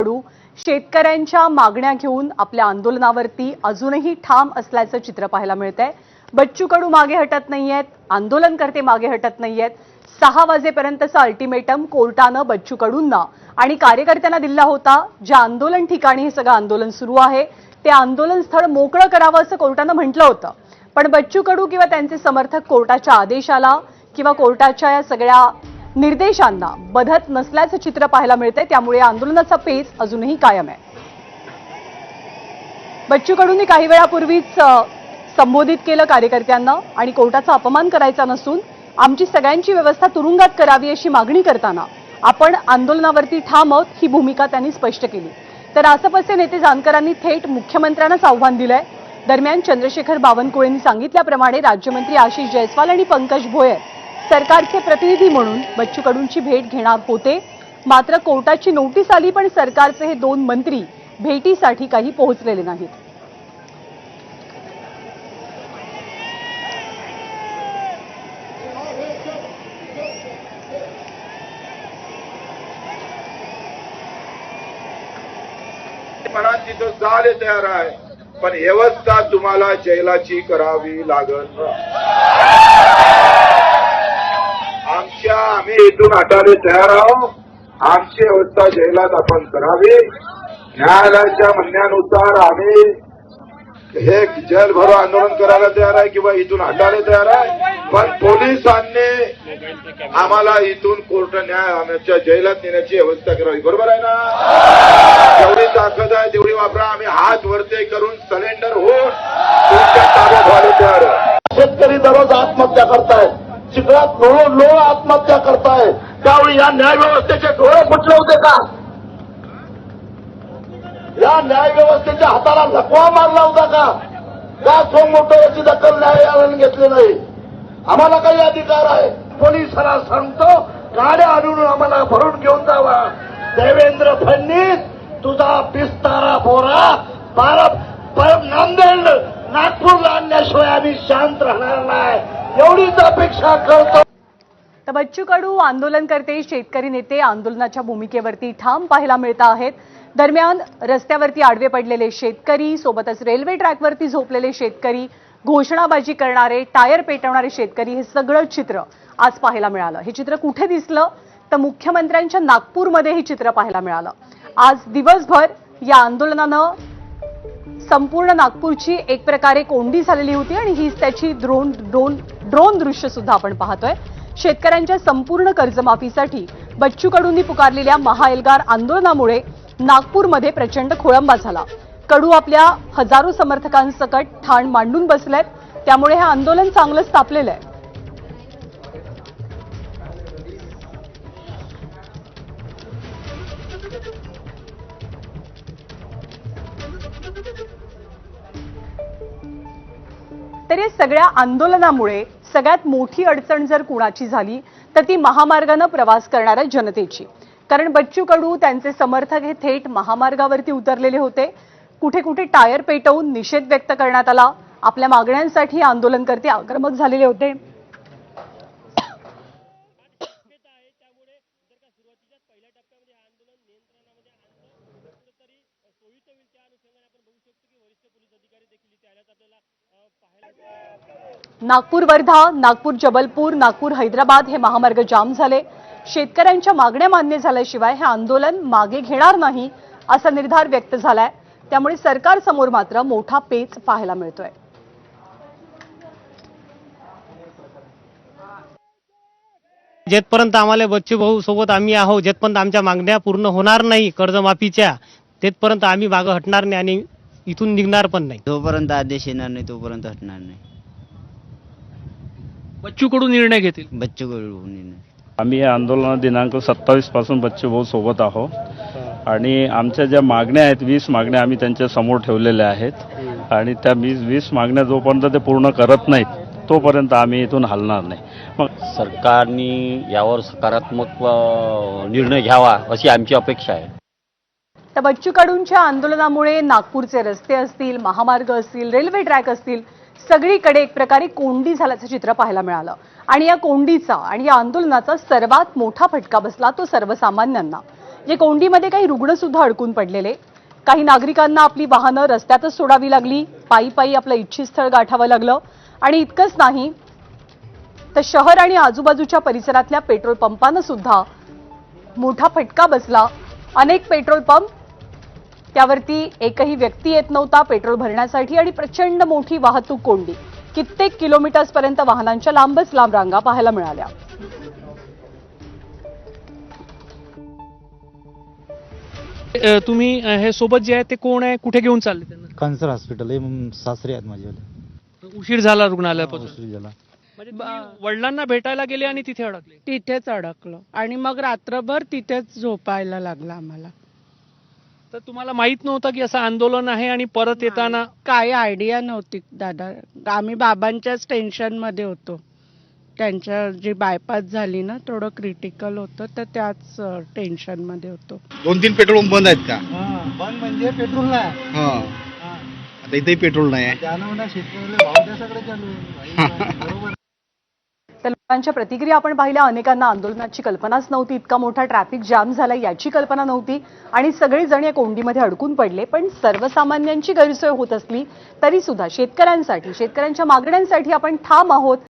कडू शेतकऱ्यांच्या मागण्या घेऊन आपल्या आंदोलनावरती अजूनही ठाम असल्याचं चित्र पाहायला मिळतंय। बच्चू कडू मागे हटत नाहीयेत, आंदोलनकर्ते मागे हटत नाहीयेत। 6 वाजेपर्यंतचा अल्टिमेटम कोर्टानं बच्चू कडूंना आणि कार्यकर्त्यांना दिला होता। ज्या आंदोलन ठिकाणी हे सगळं आंदोलन सुरू आहे ते आंदोलन स्थळ मोकळं करावं असं कोर्टानं म्हटलं होतं, पण बच्चू कडू किंवा त्यांचे समर्थक कोर्टाच्या आदेशाला किंवा कोर्टाच्या या सगळ्या निर्देशांना बधत नसल्याचं चित्र पाहायला मिळतंय। त्यामुळे आंदोलनाचा पेच अजूनही कायम आहे। बच्चू कडूंनी काही वेळापूर्वीच संबोधित केलं कार्यकर्त्यांना आणि कोर्टाचा अपमान करायचा नसून आमची सगळ्यांची व्यवस्था तुरुंगात करावी अशी मागणी करताना आपण आंदोलनावरती ठाम आहोत ही भूमिका त्यांनी स्पष्ट केली। तर रासपचे नेते जानकरांनी थेट मुख्यमंत्र्यांनाच आव्हान दिलंय। दरम्यान चंद्रशेखर बावनकुळेंनी सांगितल्याप्रमाणे राज्यमंत्री आशिष जयस्वाल आणि पंकज भोयर सरकारचे प्रतिनिधी म्हणून बच्चू कडूंची भेट घेणार होते, मात्र कोर्टाची नोटीस आली पण सरकारचे हे 2 मंत्री भेटीसाठी काही पोहोचलेले नाहीत। तिथं जायला तयार आहे, पण व्यवस्था तुम्हाला जेलाची करावी लागल। आम्ही इथून हटायला तयार आहोत। आमची व्यवस्था जेलात आपण करावी। न्यायालयाच्या म्हणण्यानुसार आम्ही हे जेल भरो आंदोलन करायला तयार आहे किंवा इथून हटायला तयार आहे, पण पोलिसांनी आम्हाला इथून कोर्ट न्यायालयाच्या जेलात नेण्याची व्यवस्था करावी। बरोबर आहे ना? जेवढी ताकद आहे तेवढी वापरा। आम्ही हात वरते करून सरेंडर होऊन तुमच्या ताब्यात व्हायला तयार आहे। शेतकरी दररोज आत्महत्या करतायत, चिखलात लोळ आत्महत्या करतायत। त्यावेळी या न्याय व्यवस्थेचे डोळे फुटले होते का? या न्याय व्यवस्थेच्या हाताला लकवा मारला होता का सोमोटो याची दखल न्यायालयाने घेतली नाही? आम्हाला काही अधिकार आहे? पोलिसांना सांगतो गाड्या आणून आम्हाला भरून घेऊन जावा। देवेंद्र फडणवीस तुझा पिस्तारा बोरा नांदेड नागपूरला आणल्याशिवाय आम्ही शांत राहणार नाही, एवढीच अपेक्षा करतो। तर बच्चू कडू आंदोलनकर्ते शेतकरी नेते आंदोलनाच्या भूमिकेवरती ठाम पाहायला मिळत आहेत। दरम्यान रस्त्यावरती आडवे पडलेले शेतकरी, सोबतच रेल्वे ट्रॅकवरती झोपलेले शेतकरी, घोषणाबाजी करणारे, टायर पेटवणारे शेतकरी, हे सगळं चित्र आज पाहायला मिळालं। हे चित्र कुठे दिसलं तर मुख्यमंत्र्यांच्या नागपूरमध्ये हे चित्र पाहायला मिळालं। आज दिवसभर या आंदोलनानं संपूर्ण नागपूरची एक प्रकारे कोंडी झालेली होती आणि हीच त्याची ड्रोन दृश्य सुद्धा आपण पाहतोय। शेतकऱ्यांच्या संपूर्ण कर्जमाफीसाठी बच्चू कडूंनी पुकारलेल्या महाएल्गार आंदोलनामुळे नागपूरमध्ये प्रचंड खोळंबा झाला। कडू आपल्या हजारो समर्थकांसकट ठाण मांडून बसलेत, त्यामुळे हे आंदोलन चांगलंच तापलेलं आहे। तर या सगळ्या आंदोलनामुळे सगळ्यात मोठी अडचण जर कुणाची झाली तर ती महामार्गाने प्रवास करणाऱ्या जनतेची। कारण बच्चू कडू त्यांचे समर्थक हे थेट महामार्गावरती उतरलेले होते। कुठे कुठे टायर पेटवून निषेध व्यक्त करण्यात आला। आपल्या मागण्यांसाठी आंदोलनकर्ते आक्रमक झालेले होते। नागपूर वर्धा, नागपूर जबलपूर, नागपूर हैदराबाद हे महामार्ग जाम झाले। शेतकऱ्यांच्या मागण्या मान्य झाल्याशिवाय हे आंदोलन मागे घेणार नाही असा निर्धार व्यक्त झालाय। त्यामुळे सरकार समोर मात्र मोठा पेच पाहायला मिळतोय। जेथपर्यंत आम्हाला बच्चू भाऊ सोबत आम्ही आहोत, जेथपर्यंत आमच्या मागण्या पूर्ण होणार नाही कर्जमाफीच्या, तेथपर्यंत आम्ही मागे हटणार नाही आणि इथून निघणार पण नाही। जोपर्यंत आदेश येणार नाही तोपर्यंत हटणार नाही। बच्चू कडू निर्णय घेतील। बच्चू कडू निर्णय। आम्ही या आंदोलनात दिनांक 27 पासून बच्चू भाऊ सोबत आहोत आणि आमच्या ज्या मागण्या आहेत 20 मागण्या आम्ही त्यांच्या समोर ठेवलेल्या आहेत आणि त्या 20 मागण्या जोपर्यंत ते पूर्ण करत नाहीत तोपर्यंत आम्ही इथून हलणार नाही। मग सरकारने यावर सकारात्मक निर्णय घ्यावा अशी आमची अपेक्षा आहे। तर बच्चू कडूंच्या आंदोलनामुळे नागपूरचे रस्ते असतील, महामार्ग असतील, रेल्वे ट्रॅक असतील, सगळीकडे एक प्रकारे कोंडी झाल्याचं चित्र पाहायला मिळालं आणि या कोंडीचा आणि या आंदोलनाचा सर्वात मोठा फटका बसला तो सर्वसामान्यांना। जे कोंडीमध्ये काही रुग्ण सुद्धा अडकून पडलेले, काही नागरिकांना आपली वाहनं रस्त्यातच सोडावी लागली, पायी पायी आपलं इच्छित स्थळ गाठावं लागलं. आणि इतकंच नाही तर शहर आणि आजूबाजूच्या परिसरातल्या पेट्रोल पंपांना सुद्धा मोठा फटका बसला. अनेक पेट्रोल पंप त्यावरती एकही व्यक्ती येत नव्हता पेट्रोल भरण्यासाठी आणि प्रचंड मोठी वाहतूक कोंडी. कित्येक किलोमीटर्सपर्यंत वाहनांच्या लांबच लांब रांगा पाहायला मिळाल्या. तुम्ही हे सोबत जे आहे ते कोण आहे, कुठे घेऊन चालले त्यांना? कॅन्सर हॉस्पिटल आहे, सासरे आहेत माझ्यावाले. उशीर झाला रुग्णालयापासून. उशिरा झाला. म्हणजे तुम्ही वडिलांना भेटायला गेले आणि तिथे अडकले. तिथेच अडकलो आणि मग रात्रभर तिथेच झोपायला लागलं आम्हाला. तर तुम्हाला माहित नव्हतं की असं आंदोलन आहे आणि परत येताना काही आयडिया नव्हती दादा. आम्ही बाबांच्याच टेन्शन मध्ये होतो. त्यांच्या जी बायपास झाली ना, थोडं क्रिटिकल होतं, तर त्याच टेन्शन मध्ये होतो. 2-3 पेट्रोल पंप बंद आहेत का? बंद म्हणजे पेट्रोल नाही. हा. आता इथेही पेट्रोल नाही आहे. त्यानं म्हणा शेतकऱ्याला भाव द्या सगळं चालू आहे. बरोबर. तर लोकांच्या प्रतिक्रिया आपण पाहिल्या. अनेकांना आंदोलनाची कल्पनाच नव्हती. इतका मोठा ट्रॅफिक जाम झाला याची कल्पना नव्हती आणि सगळेजण या कोंडीमध्ये अडकून पडले. पण सर्वसामान्यांची गैरसोय होत असली तरी सुद्धा शेतकऱ्यांसाठी, शेतकऱ्यांच्या मागण्यांसाठी आपण ठाम आहोत.